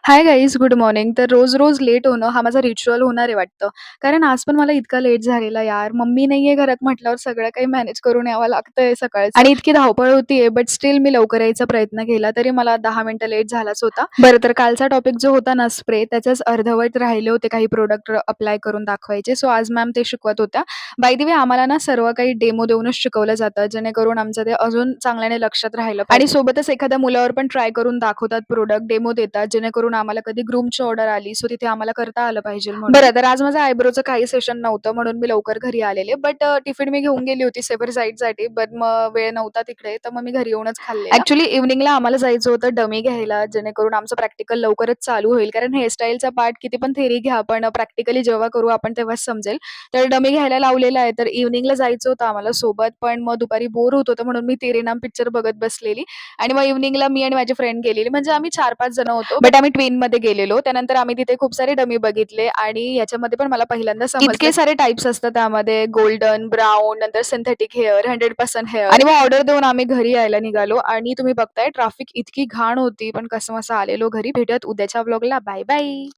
Hi guys, good morning. तर रोज-रोज late होणं हा माझा रिच्युअल होणार आहे वाटतं. कारण आज पण मला इतका लेट झालेला यार. मम्मी नाहीये घरात म्हटल्यावर सगळं काही मॅनेज करून यावं लागतंय सकाळचं आणि इतकी धावपळ होतीये, बट स्टिल मी लवकर यायचा प्रयत्न केला. तरी मला 10 मिनिटं लेट झालाच होता. बरं, तर कालचा टॉपिक जो होता ना स्प्रे, त्याचेच अर्धवट राहिले होते काही प्रॉडक्ट अप्लाय करून दाखवायचे. सो आज मॅम ते शिकवत होत्या. बाय द वे आम्हाला ना सर्व काही डेमो देऊनच शिकवलं जातं, जेणेकरून आमचं ते अजून चांगल्याने लक्षात राहिलं पाहिजे. आणि सोबतच एखाद्या मुलावर पण ट्राय करून दाखवतात, प्रॉडक्ट डेमो देतात, जेणेकरून आम्हाला कधी ग्रूमची ऑर्डर आली, सो तिथे आम्हाला करता आलं पाहिजे म्हणून. बरं, तर आज माझं आयब्रोचं काही सेशन नव्हतं, म्हणून मी लवकर घरी आलेले. बट टिफिन मी घेऊन गेली होती सेव्हर साईडसाठी, बट मग वेळ नव्हता तिकडे, तर मग मी घरी येऊनच खाल्लेलं. ॲक्चुअली इव्हनिंगला आम्हाला जायचं होतं डमी घ्यायला, जेणेकरून आमचं प्रॅक्टिकल लवकरच चालू होईल. कारण हेअरस्टाईलचा पार्ट किती पण थेअरी घ्या, पण प्रॅक्टिकली जेव्हा करू आपण तेव्हाच समजेल. तर डमी घ्यायला लावलेला आहे, तर इव्हनिंगला जायचं होतं आम्हाला सोबत, पण मग दुपारी बोर होत होतं म्हणून मी तेरे नाम पिक्चर बघत बसलेली आणि मग इव्हनिंगला मी आणि माझी फ्रेंड गेलेली. म्हणजे आम्ही 4-5 जण होतो, बट आम्ही ट्विनमध्ये गेलेलो. त्यानंतर आम्ही तिथे खूप सारे डमी बघितले आणि याच्यामध्ये पण मला पहिल्यांदा समजलं इतके सारे टाइप्स असतात त्यामध्ये गोल्डन, ब्राउन, नंतर सिंथेटिक हेअर, 100% हेअर आणि मग ऑर्डर देऊन आम्ही घरी यायला निघालो आणि तुम्ही बघताय ट्रॅफिक इतकी घाण होती, पण कसंबसं आलेलो घरी. भेटूयात उद्याच्या व्लॉगला. Bye bye.